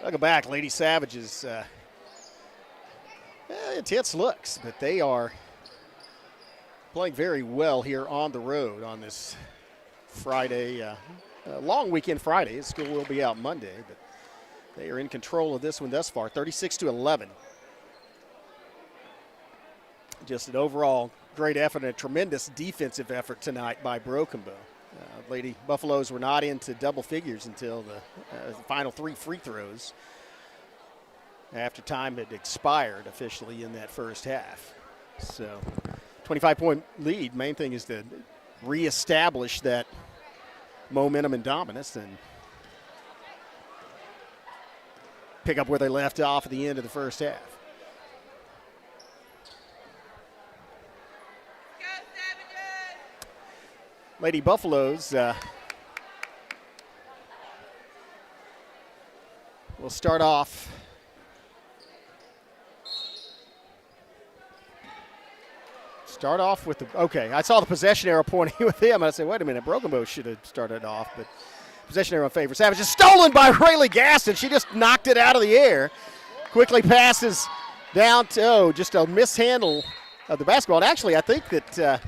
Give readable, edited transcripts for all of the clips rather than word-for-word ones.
Welcome back, Lady Savages. Intense looks, but they are playing very well here on the road on this Friday, long weekend Friday. School will be out Monday, but they are in control of this one thus far, 36-11. Just an overall great effort and a tremendous defensive effort tonight by Broken Bow. Lady Buffaloes were not into double figures until the final 3 free throws after time had expired officially in that first half. So 25-point lead. Main thing is to reestablish that momentum and dominance and pick up where they left off at the end of the first half. Lady Buffaloes will start off with the, okay, I saw the possession arrow pointing with him, and I said, wait a minute, Broken Bow should have started off, but possession arrow in favor. Savage is stolen by Rayleigh Gaston. She just knocked it out of the air. Quickly passes down to, just a mishandle of the basketball. And actually, I think that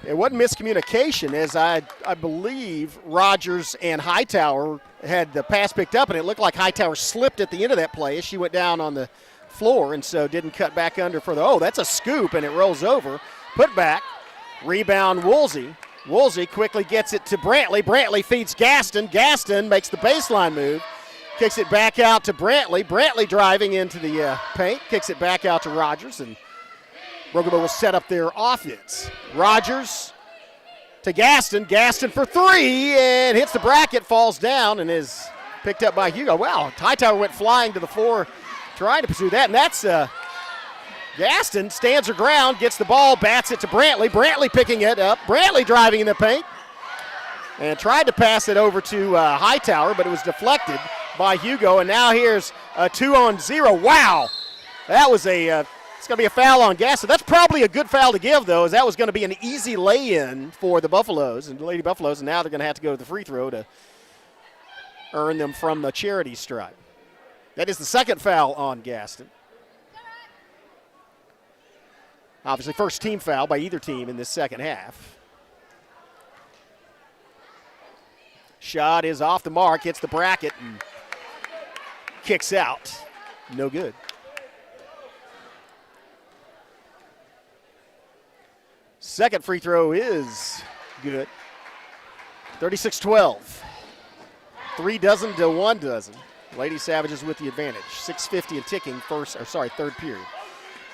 it wasn't miscommunication, as I believe Rogers and Hightower had the pass picked up, and it looked like Hightower slipped at the end of that play as she went down on the floor, and so didn't cut back under for the, oh, that's a scoop, and it rolls over. Put back, rebound Woolsey. Woolsey quickly gets it to Brantley. Brantley feeds Gaston. Gaston makes the baseline move, kicks it back out to Brantley. Brantley driving into the paint, kicks it back out to Rogers, and Broken Bow will set up their offense. Rogers to Gaston. Gaston for 3 and hits the bracket, falls down, and is picked up by Hugo. Wow, Hightower went flying to the floor trying to pursue that, and that's Gaston stands her ground, gets the ball, bats it to Brantley. Brantley picking it up. Brantley driving in the paint and tried to pass it over to Hightower, but it was deflected by Hugo, and now here's a 2-on-0. Wow, that was it's going to be a foul on Gaston. That's probably a good foul to give, though, as that was going to be an easy lay-in for the Buffaloes and the Lady Buffaloes, and now they're going to have to go to the free throw to earn them from the charity stripe. That is the second foul on Gaston. Obviously, first team foul by either team in this second half. Shot is off the mark, hits the bracket, and kicks out. No good. Second free throw is good. 36-12. 3 dozen to 1 dozen. Lady Savages with the advantage. 6:50 and ticking third period.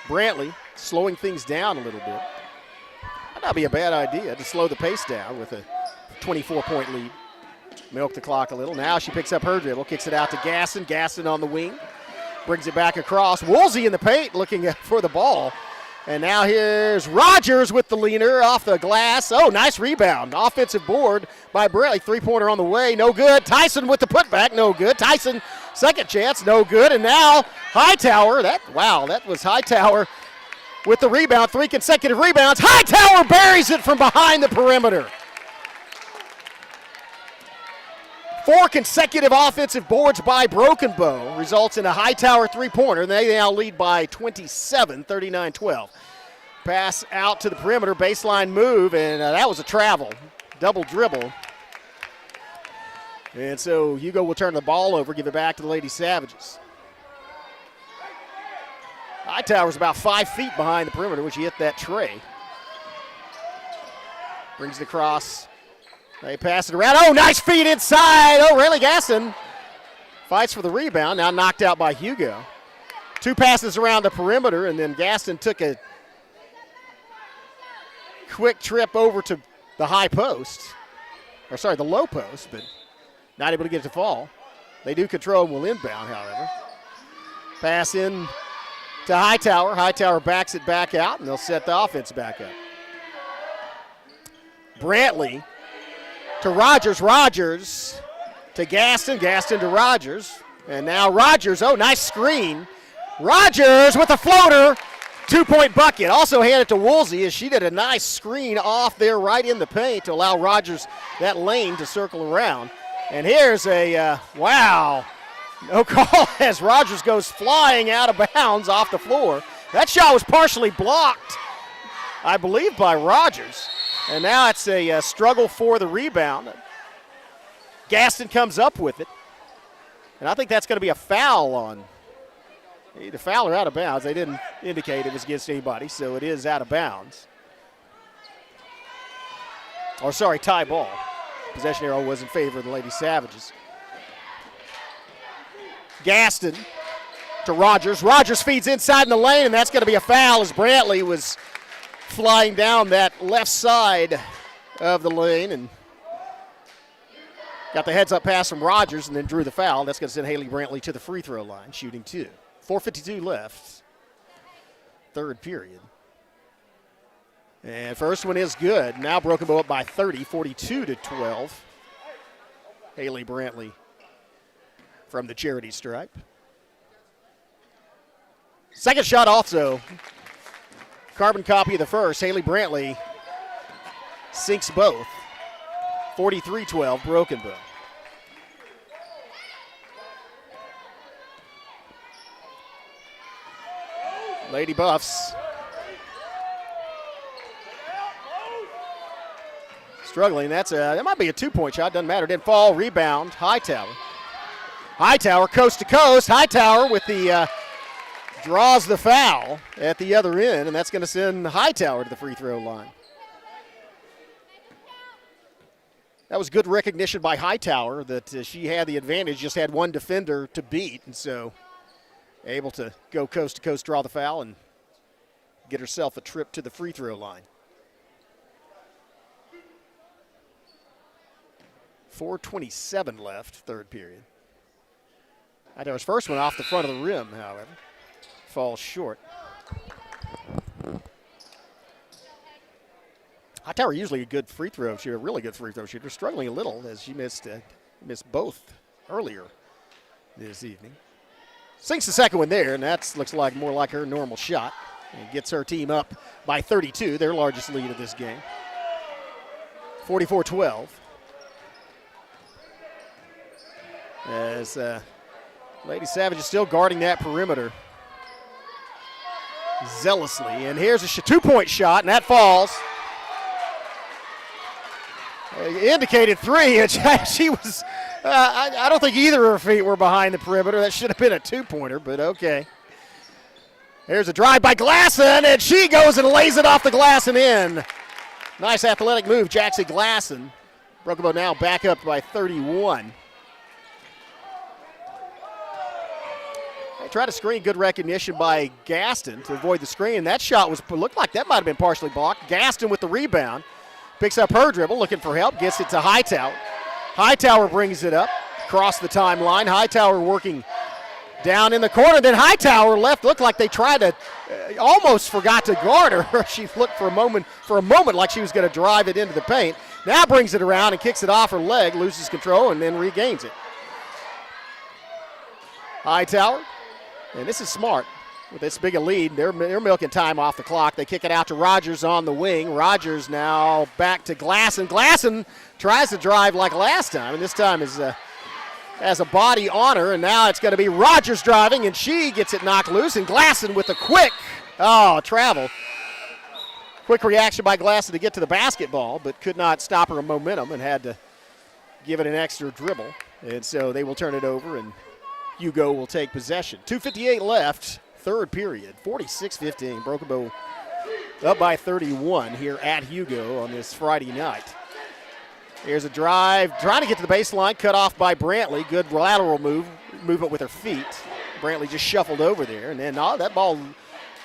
Brantley slowing things down a little bit. Might not be a bad idea to slow the pace down with a 24-point lead. Milk the clock a little. Now she picks up her dribble, kicks it out to Gaston. Gaston on the wing. Brings it back across. Woolsey in the paint looking for the ball. And now here's Rogers with the leaner off the glass. Oh, nice rebound. Offensive board by Brantley. 3-pointer on the way. No good. Tyson with the putback. No good. Tyson, second chance. No good. And now Hightower. That was Hightower with the rebound. 3 consecutive rebounds. Hightower buries it from behind the perimeter. 4 consecutive offensive boards by Broken Bow results in a Hightower 3-pointer. They now lead by 27, 39-12. Pass out to the perimeter, baseline move, and that was a travel. Double dribble. And so Hugo will turn the ball over, give it back to the Lady Savages. Hightower's about 5 feet behind the perimeter when she hit that tray. Brings it across. They pass it around. Oh, nice feed inside. Oh, Rayleigh Gaston fights for the rebound. Now knocked out by Hugo. 2 passes around the perimeter, and then Gaston took a quick trip over to the high post. The low post, but not able to get it to fall. They do control and will inbound, however. Pass in to Hightower. Hightower backs it back out, and they'll set the offense back up. Brantley to Rogers. Rogers to Gaston. Gaston to Rogers. And now Rogers. Oh, nice screen. Rogers with a floater. 2-point bucket. Also handed to Woolsey as she did a nice screen off there right in the paint to allow Rogers that lane to circle around. And here's a, wow. No call as Rogers goes flying out of bounds off the floor. That shot was partially blocked, I believe, by Rogers. And now it's a struggle for the rebound. Gaston comes up with it. And I think that's going to be a foul on either foul or out of bounds. They didn't indicate it was against anybody, so it is out of bounds. Or sorry, tie ball. Possession arrow was in favor of the Lady Savages. Gaston to Rogers. Rogers feeds inside in the lane, and that's going to be a foul as Brantley was flying down that left side of the lane and got the heads-up pass from Rogers and then drew the foul. That's going to send Haley Brantley to the free throw line, shooting 2. 4:52 left, third period. And first one is good. Now Broken Bow up by 30, 42-12. Haley Brantley from the charity stripe. Second shot also. Carbon copy of the first. Haley Brantley sinks both. 43-12, Broken Bow. Lady Buffs struggling. That might be a two-point shot. Doesn't matter. Didn't fall. Rebound. Hightower. Hightower coast to coast. Hightower with the draws the foul at the other end, and that's going to send Hightower to the free throw line. That was good recognition by Hightower that she had the advantage, just had one defender to beat, and so able to go coast to coast, draw the foul, and get herself a trip to the free throw line. 4:27 left, third period. Hightower's first one off the front of the rim, however, falls short. Hightower usually a good free throw shooter, a really good free throw shooter, struggling a little as she missed both earlier this evening. Sinks the second one there, and that looks like more like her normal shot. And gets her team up by 32, their largest lead of this game. 44-12. As Lady Savage is still guarding that perimeter zealously. And here's a two-point shot, and that falls. Indicated three, and she was, I don't think either of her feet were behind the perimeter. That should have been a two-pointer, but okay. Here's a drive by Glasson, and she goes and lays it off the glass and in. Nice athletic move, Jackson Glasson. Broken Bow now back up by 31. They tried to screen, good recognition by Gaston to avoid the screen. That shot looked like that might have been partially blocked. Gaston with the rebound. Picks up her dribble, looking for help, gets it to Hightower. Hightower brings it up across the timeline. Hightower working down in the corner. Then Hightower looked like they tried to, almost forgot to guard her. She looked for a moment like she was going to drive it into the paint. Now brings it around and kicks it off her leg, loses control, and then regains it. Hightower, and this is smart. With this big a lead, they're milking time off the clock. They kick it out to Rogers on the wing. Rogers now back to Glasson. Glasson tries to drive like last time, and this time has a body on her, and now it's going to be Rogers driving, and she gets it knocked loose, and Glasson with a quick travel. Quick reaction by Glasson to get to the basketball, but could not stop her momentum and had to give it an extra dribble. And so they will turn it over, and Hugo will take possession. 2:58 left. Third period, 46-15. Broken Bow up by 31 here at Hugo on this Friday night. Here's a drive, trying to get to the baseline, cut off by Brantley. Good lateral movement with her feet. Brantley just shuffled over there, and then that ball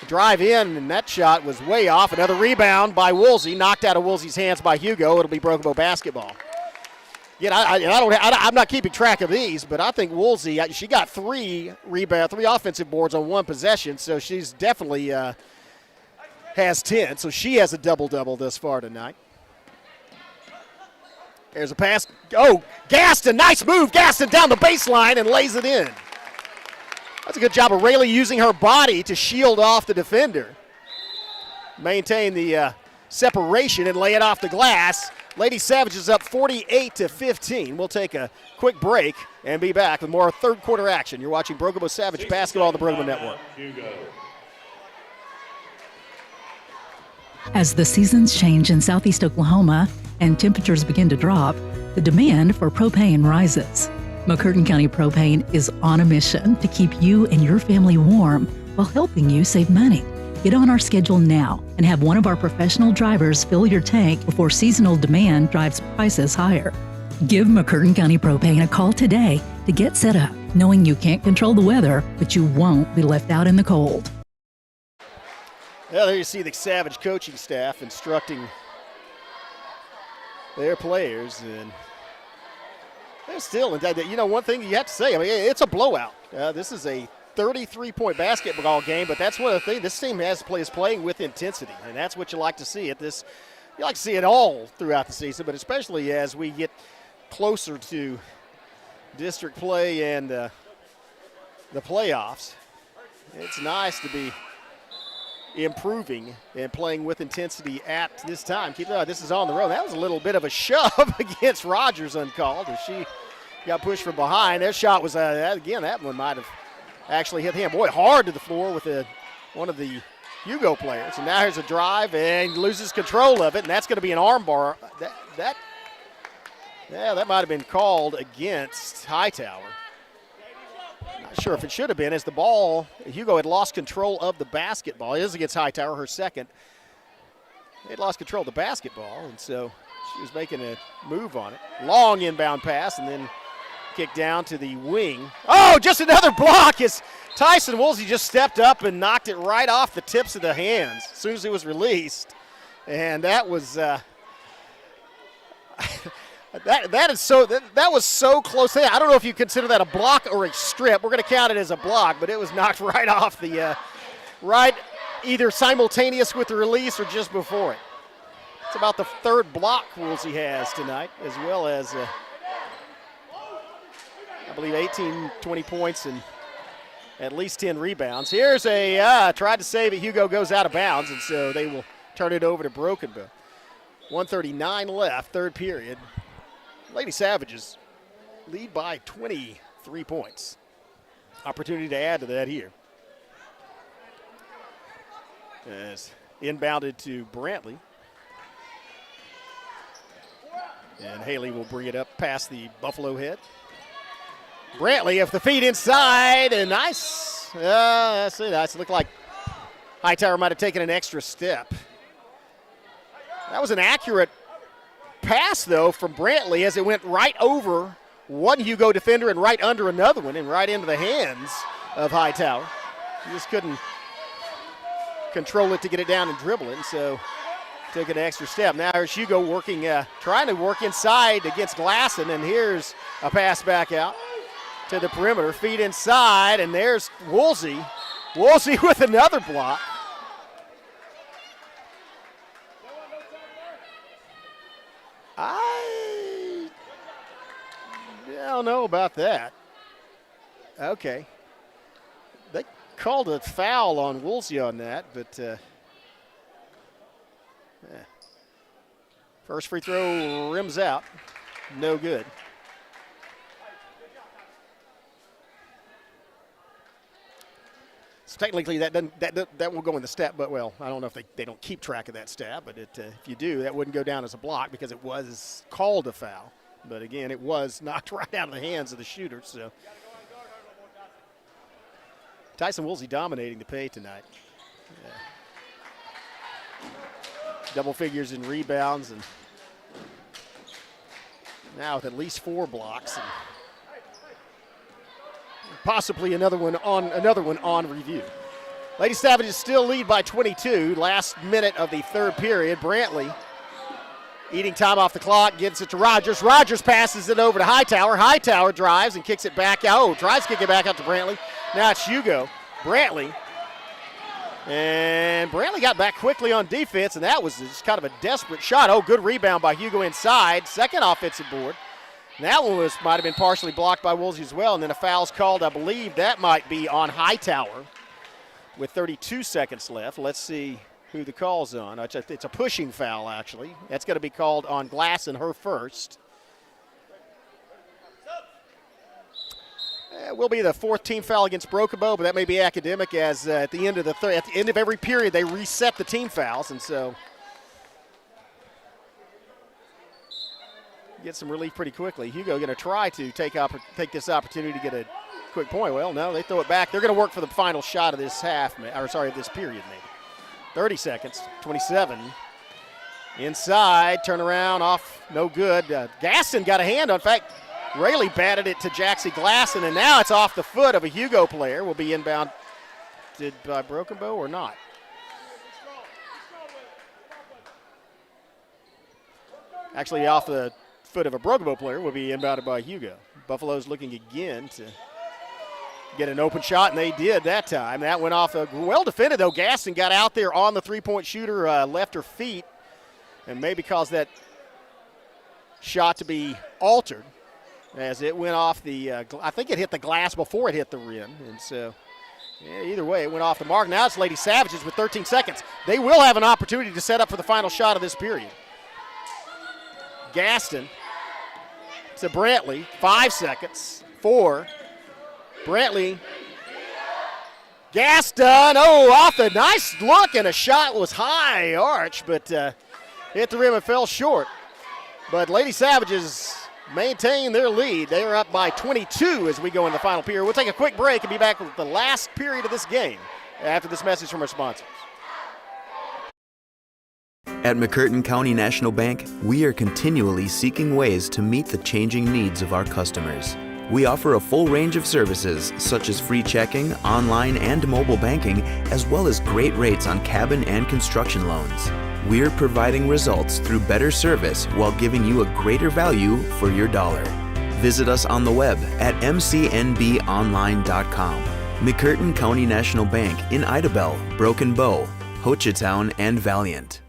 drive in, and that shot was way off. Another rebound by Woolsey, knocked out of Woolsey's hands by Hugo. It'll be Broken Bow basketball. I'm not keeping track of these, but I think Woolsey, she got three offensive boards on one possession, so she's definitely has 10, so she has a double-double thus far tonight. There's a pass. Oh, Gaston, nice move. Gaston down the baseline and lays it in. That's a good job of Rayleigh using her body to shield off the defender. Maintain the separation and lay it off the glass. Lady Savages up 48-15. We'll take a quick break and be back with more third quarter action. You're watching Broken Bow Savage basketball on the Broken Bow Network. Hugo. As the seasons change in southeast Oklahoma and temperatures begin to drop, the demand for propane rises. McCurtain County Propane is on a mission to keep you and your family warm while helping you save money. Get on our schedule now and have one of our professional drivers fill your tank before seasonal demand drives prices higher. Give McCurtain County Propane a call today to get set up, knowing you can't control the weather, but you won't be left out in the cold. Well, there you see the Savage coaching staff instructing their players, and they're still, one thing you have to say, it's a blowout. This is a 33-point basketball game, but that's one of the things. This team is playing with intensity, and that's what you like to see. You like to see it all throughout the season, but especially as we get closer to district play and the playoffs. It's nice to be improving and playing with intensity at this time. Keep in mind, this is on the road. That was a little bit of a shove against Rogers uncalled as she got pushed from behind. That shot was, that one might have actually hit him. Boy, hard to the floor with one of the Hugo players. And now here's a drive and loses control of it, and that's going to be an arm bar. That might have been called against Hightower. Not sure if it should have been, as the ball, Hugo had lost control of the basketball. It is against Hightower, her second. They had lost control of the basketball, and so she was making a move on it. Long inbound pass, and then kick down to the wing. Oh, just another block as Tyson Woolsey just stepped up and knocked it right off the tips of the hands as soon as it was released. And that was that was so close. I don't know if you consider that a block or a strip. We're going to count it as a block, but it was knocked right off the right, either simultaneous with the release or just before it. It's about the third block Woolsey has tonight, as well as I believe 18, 20 points and at least 10 rebounds. Here's tried to save it. Hugo goes out of bounds, and so they will turn it over to Broken Bow. 1:39 left, third period. Lady Savages lead by 23 points. Opportunity to add to that here. As inbounded to Brantley. And Haley will bring it up past the Buffalo head. Brantley, if the feet inside, and nice. That's it. It looked like Hightower might have taken an extra step. That was an accurate pass, though, from Brantley as it went right over one Hugo defender and right under another one and right into the hands of Hightower. He just couldn't control it to get it down and dribble it, and so took an extra step. Now here's Hugo working, trying to work inside against Glasson, and here's a pass back out to the perimeter, feet inside, and there's Woolsey. Woolsey with another block. I don't know about that. Okay. They called a foul on Woolsey on that, but first free throw rims out. No good. So technically that will go in the stat, but well, I don't know if they don't keep track of that stat, but if you do, that wouldn't go down as a block because it was called a foul. But again, it was knocked right out of the hands of the shooter. So Tyson Woolsey dominating the paint tonight. Yeah. Double figures in rebounds, and now with at least 4 blocks. And possibly another one on review. Lady Savages still lead by 22. Last minute of the third period. Brantley eating time off the clock, gets it to Rogers. Rogers passes it over to Hightower. Hightower drives and kicks it back out. Oh, tries to kick it back out to Brantley. Now it's Hugo. Brantley. And Brantley got back quickly on defense, and that was just kind of a desperate shot. Oh, good rebound by Hugo inside. Second offensive board. And that one might have been partially blocked by Woolsey as well, and then a foul's called. I believe that might be on Hightower with 32 seconds left. Let's see who the call's on. It's a pushing foul, actually. That's going to be called on Glass and her first. It will be the fourth team foul against Broken Bow, but that may be academic, as at the end of every period they reset the team fouls, and so get some relief pretty quickly. Hugo going to try to take this opportunity to get a quick point. Well, no, they throw it back. They're going to work for the final shot of this this period maybe. 30 seconds, 27. Inside, turn around, off, no good. Gaston got a hand on. In fact, Rayleigh batted it to Jaxie Glasson, and now it's off the foot of a Hugo player. Will be inbound. By Broken Bow or not? Actually, off the foot of a Broken Bow player will be inbounded by Hugo. Buffalo's looking again to get an open shot, and they did that time. That went off. Well defended, though. Gaston got out there on the three-point shooter, left her feet, and maybe caused that shot to be altered as it went off the I think it hit the glass before it hit the rim. And so, yeah, either way, it went off the mark. Now it's Lady Savages with 13 seconds. They will have an opportunity to set up for the final shot of this period. Gaston to Brantley, 5 seconds, 4. Brantley, Gaston, off a nice look, and a shot was high arch, but hit the rim and fell short. But Lady Savages maintain their lead. They are up by 22 as we go in the final period. We'll take a quick break and be back with the last period of this game after this message from our sponsors. At McCurtain County National Bank, we are continually seeking ways to meet the changing needs of our customers. We offer a full range of services such as free checking, online and mobile banking, as well as great rates on cabin and construction loans. We're providing results through better service while giving you a greater value for your dollar. Visit us on the web at mcnbonline.com. McCurtain County National Bank in Idabel, Broken Bow, Hochatown, and Valiant.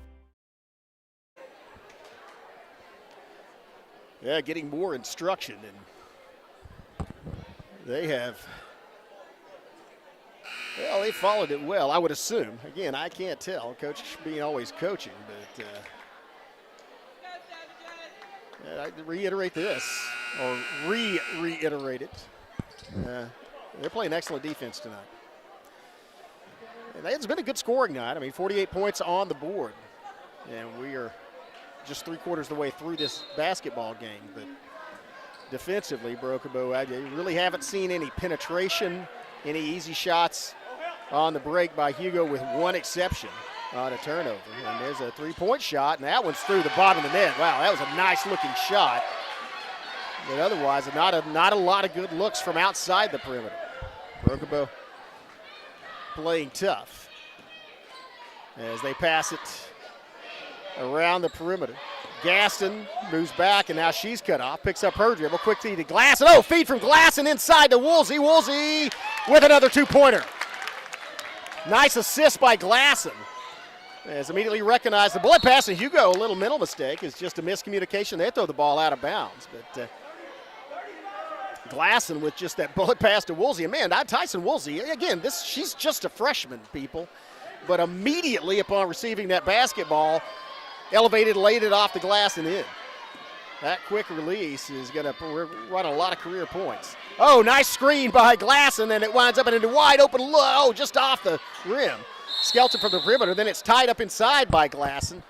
Yeah, getting more instruction, and they followed it well, I would assume. Again, I can't tell. Coach being always coaching, but I reiterate this, or reiterate it. They're playing excellent defense tonight. And it's been a good scoring night. I mean, 48 points on the board, and we are just 3/4 of the way through this basketball game. But defensively, Broken Bow, you really haven't seen any penetration, any easy shots on the break by Hugo, with one exception on a turnover. And there's a three-point shot, and that one's through the bottom of the net. Wow, that was a nice-looking shot. But otherwise, not a lot of good looks from outside the perimeter. Broken Bow playing tough as they pass it around the perimeter. Gaston moves back, and now she's cut off. Picks up her dribble. Quick feed to Glasson. Feed from Glasson inside to Woolsey. Woolsey with another two-pointer. Nice assist by Glasson. As immediately recognized the bullet pass, and Hugo, a little mental mistake. It's just a miscommunication. They throw the ball out of bounds. But Glasson with just that bullet pass to Woolsey. And man, Tyson Woolsey, again, she's just a freshman, people. But immediately upon receiving that basketball, elevated, laid it off the glass and in. That quick release is going to run a lot of career points. Nice screen by Glasson, and it winds up in a wide open look. Just off the rim. Skelton from the perimeter, then it's tied up inside by Glasson.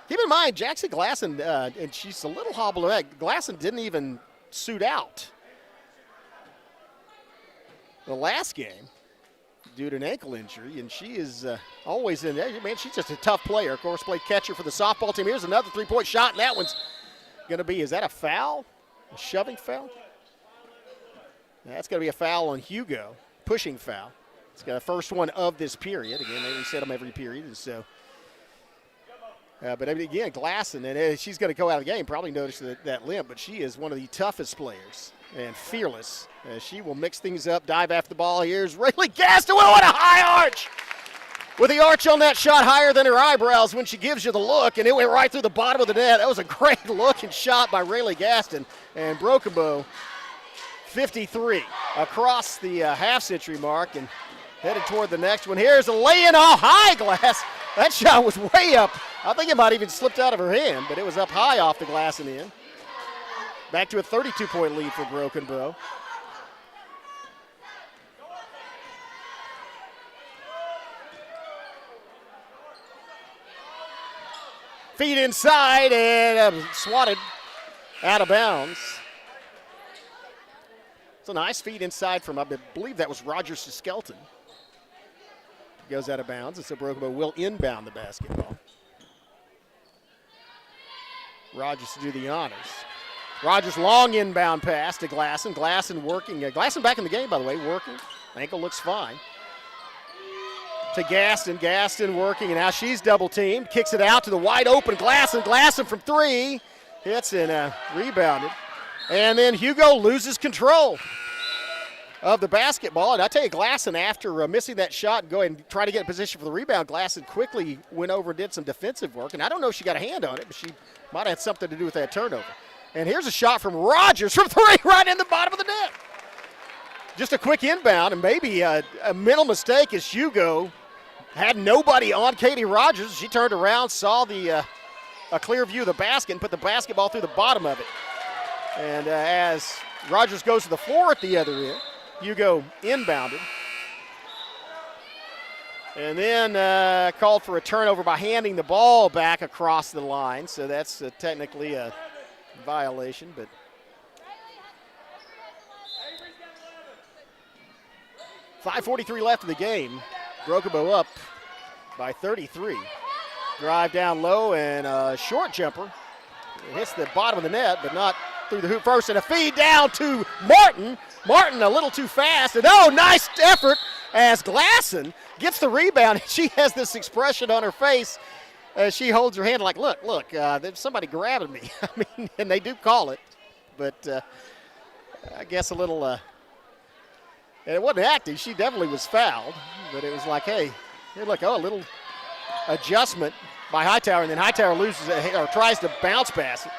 Keep in mind, Jaxie Glasson, and she's a little hobbled back. Glasson didn't even suit out the last game due to an ankle injury, and she is always in there. Man, she's just a tough player. Of course, played catcher for the softball team. Here's another three-point shot, and that one's going to be, is that a foul? A shoving foul? That's going to be a foul on Hugo, pushing foul. It's got a first one of this period. Again, they reset them every period, and so. But again, Glasson, and she's going to go out of the game, probably notice that limp, but she is one of the toughest players and fearless. She will mix things up, dive after the ball. Here's Rayleigh Gaston. What a high arch! With the arch on that shot higher than her eyebrows when she gives you the look, and it went right through the bottom of the net. That was a great looking shot by Rayleigh Gaston. And Broken Bow, 53 across the half-century mark and headed toward the next one. Here's a lay-in off high glass. That shot was way up. I think it might even slipped out of her hand, but it was up high off the glass and in. Back to a 32-point lead for Broken Bow. Feet inside and swatted out of bounds. It's a nice feed inside from, I believe that was Rogers to Skelton. Goes out of bounds, and so Broken Bow will inbound the basketball. Rogers to do the honors. Rogers long inbound pass to Glasson. Glasson working. Glasson back in the game, by the way, working. Ankle looks fine. To Gaston. Gaston working, and now she's double teamed. Kicks it out to the wide open Glasson. Glasson from three. Hits and rebounded. And then Hugo loses control of the basketball. And I tell you, Glasson, after missing that shot and going and try to get in position for the rebound, Glasson quickly went over and did some defensive work. And I don't know if she got a hand on it, but she might have had something to do with that turnover. And here's a shot from Rogers from three, right in the bottom of the net. Just a quick inbound, and maybe a mental mistake as Hugo had nobody on Katie Rogers. She turned around, saw a clear view of the basket, and put the basketball through the bottom of it. And as Rogers goes to the floor at the other end, Hugo inbounded. And then called for a turnover by handing the ball back across the line. So that's technically a violation, but .543 left in the game. Broken Bow up by 33. Drive down low and a short jumper. It hits the bottom of the net, but not through the hoop first. And a feed down to Martin. Martin a little too fast. And nice effort as Glasson gets the rebound. She has this expression on her face as she holds her hand like, look, there's somebody grabbing me. I mean, and they do call it. But I guess a little, and it wasn't acting. She definitely was fouled. But it was like, hey, look, a little adjustment by Hightower. And then Hightower loses it, or tries to bounce pass it.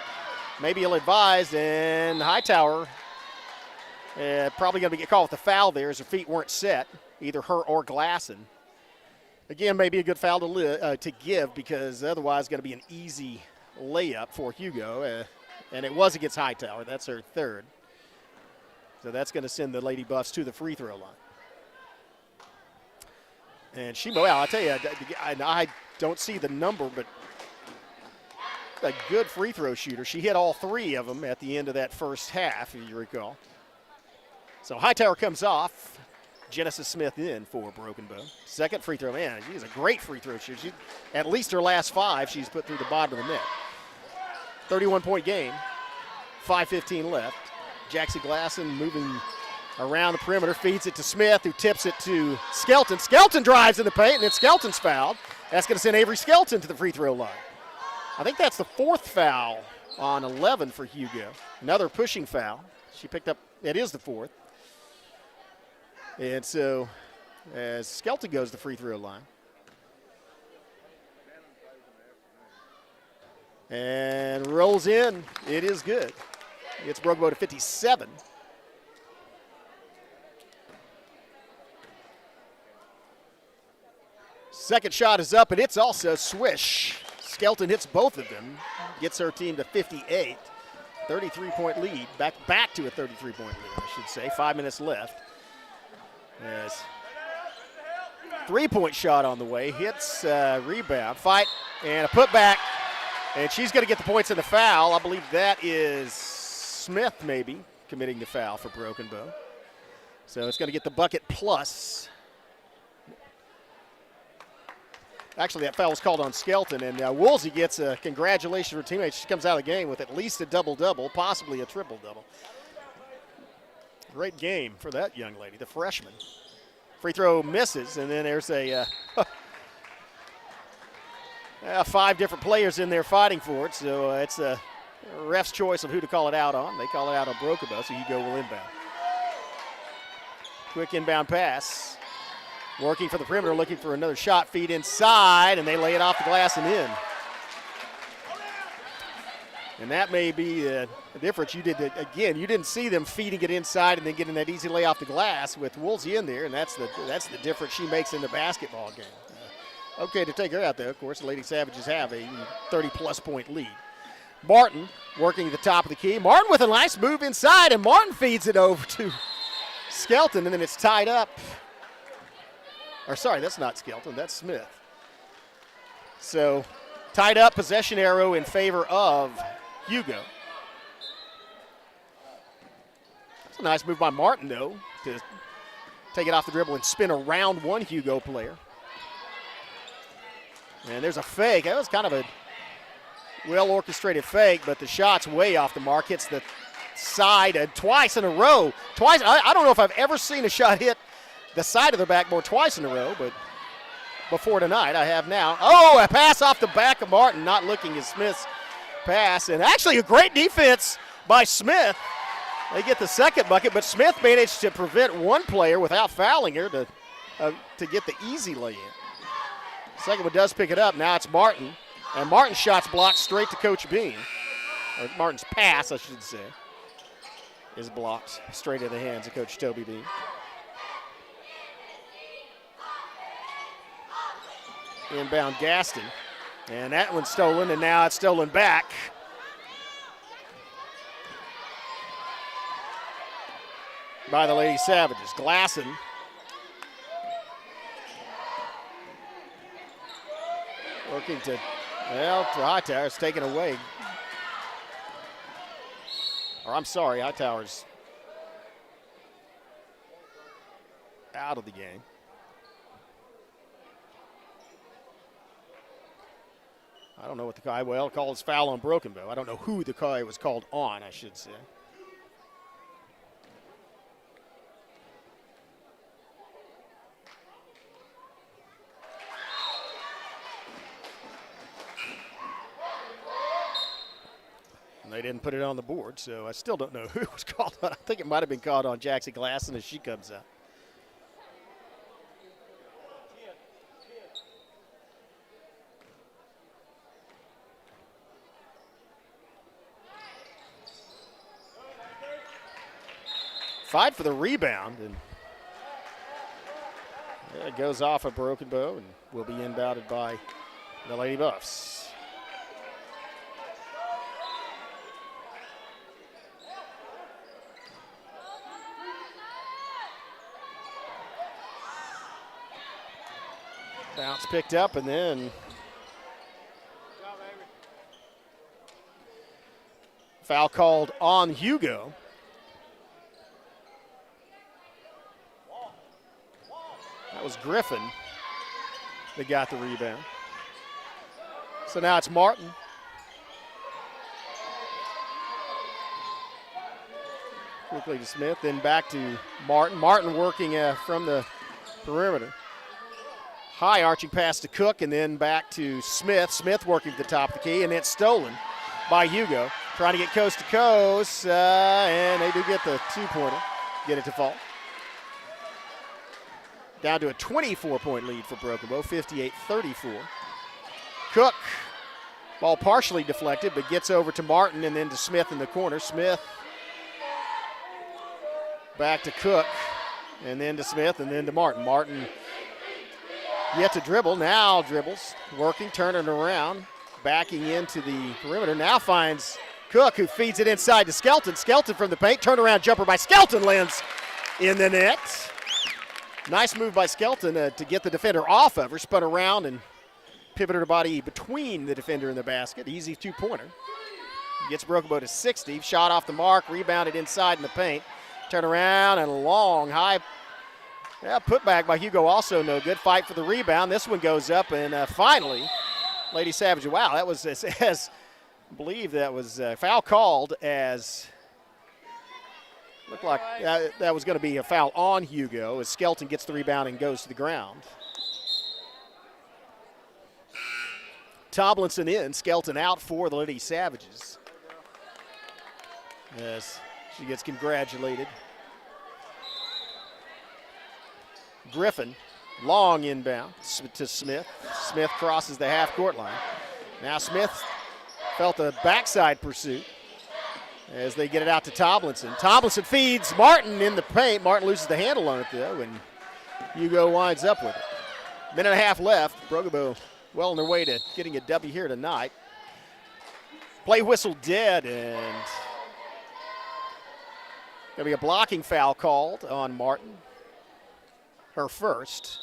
Maybe he'll advise, and Hightower probably going to get called with a foul there as her feet weren't set, either her or Glasson. Again, maybe a good foul to give because otherwise it's going to be an easy layup for Hugo. And it was against Hightower. That's her third. So that's going to send the Lady Buffs to the free throw line. And I'll tell you, I don't see the number, but a good free throw shooter. She hit all three of them at the end of that first half, if you recall. So Hightower comes off. Genesis Smith in for Broken Bow. Second free throw, man, she's a great free throw shooter. At least her last five she's put through the bottom of the net. 31-point game, 5:15 left. Jackson Glasson moving around the perimeter, feeds it to Smith, who tips it to Skelton. Skelton drives in the paint, and then Skelton's fouled. That's going to send Avery Skelton to the free throw line. I think that's the fourth foul on 11 for Hugo. Another pushing foul. She picked up, it is the fourth. And so as Skelton goes to the free throw line. And rolls in, it is good. It's Broken Bow to 57. Second shot is up, and it's also swish. Skelton hits both of them, gets her team to 58. 33-point lead, back to a 33-point lead, I should say. 5 minutes left. Yes. Three-point shot on the way, hits, rebound, fight, and a putback. And she's going to get the points in the foul. I believe that is Smith maybe committing the foul for Broken Bow. So it's going to get the bucket plus. Actually, that foul was called on Skelton, and Woolsey gets a congratulations to her teammate. She comes out of the game with at least a double-double, possibly a triple-double. Great game for that young lady, the freshman. Free throw misses, and then there's a 5 different players in there fighting for it, so it's a ref's choice of who to call it out on. They call it out on Broken Bow, so Hugo will inbound. Quick inbound pass. Working for the perimeter, looking for another shot, feed inside, and they lay it off the glass and in. And that may be the difference. You didn't see them feeding it inside and then getting that easy lay off the glass with Woolsey in there, and that's the difference she makes in the basketball game. Okay to take her out, though. Of course, the Lady Savages have a 30-plus point lead. Martin working at the top of the key. Martin with a nice move inside, and Martin feeds it over to Skelton, and then it's tied up. Or sorry, that's not Skelton, that's Smith. So tied up, possession arrow in favor of Hugo. It's a nice move by Martin, though, to take it off the dribble and spin around one Hugo player. And there's a fake. That was kind of a well-orchestrated fake, but the shot's way off the mark. Hits the side twice in a row. Twice. I don't know if I've ever seen a shot hit the side of the backboard twice in a row, but before tonight I have now. Oh, a pass off the back of Martin, not looking at Smith's pass. And actually a great defense by Smith. They get the second bucket, but Smith managed to prevent one player without fouling her to get the easy lay-in. Second one does pick it up. Now it's Martin. And Martin's shot's blocked straight to Coach Bean. Or Martin's pass, I should say, is blocked straight in the hands of Coach Toby Bean. Inbound Gaston. And that one's stolen, and now it's stolen back. By the Lady Savages. Glasson. Working to Hightower. It's taken away. Or I'm sorry, Hightower's out of the game. I don't know what the call. Well, calls foul on Broken Bow. I don't know who the call was called on, I should say. They didn't put it on the board, so I still don't know who it was called on. I think it might have been called on Jackson Glasson as she comes out. Fight for the rebound, and it goes off a Broken Bow and will be inbounded by the Lady Buffs. Bounce picked up, and then foul called on Hugo. That was Griffin that got the rebound. So now it's Martin. Quickly to Smith, then back to Martin. Martin working from the perimeter. High arching pass to Cook, and then back to Smith. Smith working at the top of the key, and it's stolen by Hugo. Trying to get coast to coast, and they do get the two-pointer. Get it to fall. Down to a 24-point lead for Broken Bow, 58-34. Cook, ball partially deflected, but gets over to Martin and then to Smith in the corner. Smith back to Cook, and then to Smith, and then to Martin. Martin yet to dribble, now dribbles, working, turning around, backing into the perimeter. Now finds Cook, who feeds it inside to Skelton. Skelton from the paint, turnaround jumper by Skelton lands in the net. Nice move by Skelton to get the defender off of her, spun around and pivoted her body between the defender and the basket. Easy two-pointer. Gets Broken Bow to 60, shot off the mark, rebounded inside in the paint. Turn around and a long, high put back by Hugo, also no good. Fight for the rebound. This one goes up, and finally, Lady Savage. Wow, that was, as I believe that was foul called as, looked like that was going to be a foul on Hugo as Skelton gets the rebound and goes to the ground. Tomlinson in, Skelton out for the Lady Savages. Yes, she gets congratulated. Griffin, long inbound to Smith. Smith crosses the half-court line. Now Smith felt a backside pursuit as they get it out to Tomlinson. Tomlinson feeds Martin in the paint. Martin loses the handle on it, though, and Hugo winds up with it. Minute and a half left. Broken Bow well on their way to getting a W here tonight. Play whistle dead, and going to be a blocking foul called on Martin. Her first.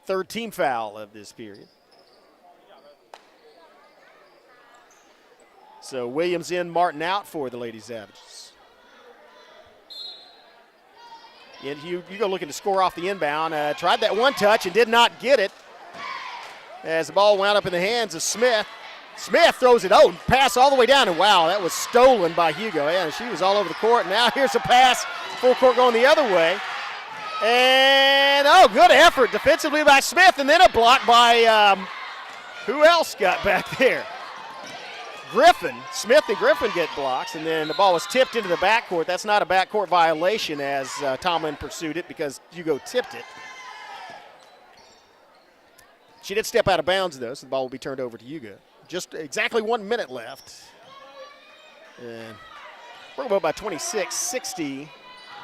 Third team foul of this period. So Williams in, Martin out for the Lady Savages. And Hugo looking to score off the inbound. Tried that one touch and did not get it as the ball wound up in the hands of Smith. Smith throws it, pass all the way down, and wow, that was stolen by Hugo. Yeah, she was all over the court. Now here's a pass, full court going the other way. And, good effort defensively by Smith, and then a block by, who else got back there? Griffin. Smith and Griffin get blocks, and then the ball was tipped into the backcourt. That's not a backcourt violation as Tomlin pursued it because Hugo tipped it. She did step out of bounds, though, so the ball will be turned over to Hugo. Just exactly 1 minute left. And Broken Bow by 26, 60,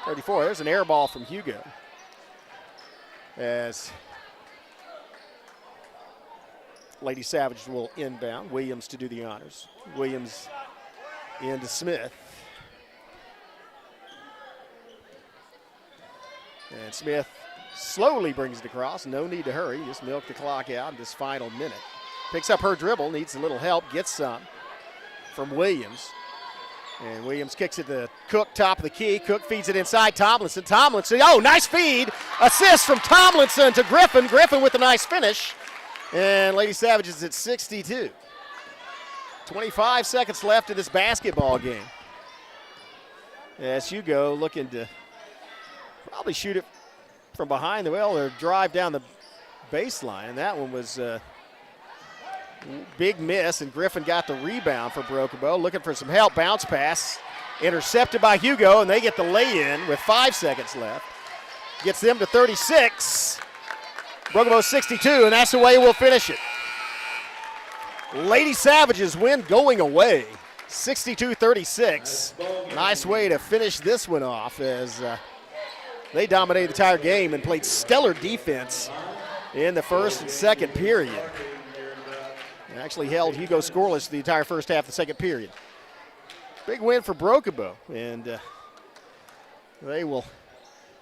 34. There's an air ball from Hugo. As Lady Savage will inbound. Williams to do the honors. Williams into Smith. And Smith slowly brings it across. No need to hurry. Just milk the clock out in this final minute. Picks up her dribble, needs a little help, gets some from Williams. And Williams kicks it to Cook, top of the key. Cook feeds it inside Tomlinson. Tomlinson, nice feed. Assist from Tomlinson to Griffin. Griffin with a nice finish. And Lady Savages at 62. 25 seconds left in this basketball game. As Hugo looking to probably shoot it from behind the well or drive down the baseline. And that one was big miss, and Griffin got the rebound for Broken Bow. Looking for some help. Bounce pass. Intercepted by Hugo, and they get the lay-in with 5 seconds left. Gets them to 36. Broken Bow 62, and that's the way we'll finish it. Lady Savages win going away, 62-36. Nice way to finish this one off as they dominated the entire game and played stellar defense in the first and second period. Actually held Hugo scoreless the entire first half of the second period. Big win for Broken Bow, and they will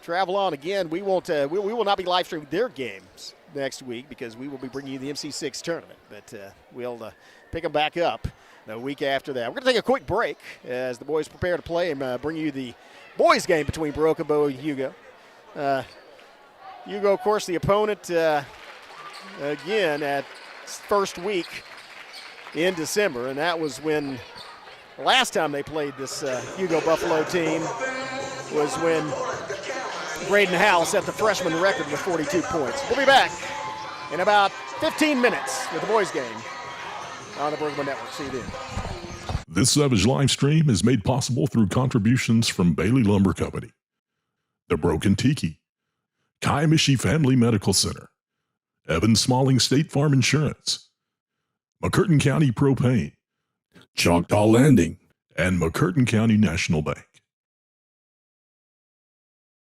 travel on again. We won't. We will not be live streaming their games next week because we will be bringing you the MC6 tournament. But we'll pick them back up the week after that. We're going to take a quick break as the boys prepare to play and bring you the boys' game between Broken Bow and Hugo. Hugo, of course, the opponent again at first week in December, and that was when last time they played this Hugo Buffalo team was when Braden Howell set the freshman record with 42 points. We'll be back in about 15 minutes with the boys game on the Broken Bow Network. See you then. This Savage live stream is made possible through contributions from Bailey Lumber Company, the Broken Tiki, Kiamishi Family Medical Center, Evan Smalling State Farm Insurance, McCurtain County Propane, Choctaw Landing, and McCurtain County National Bank.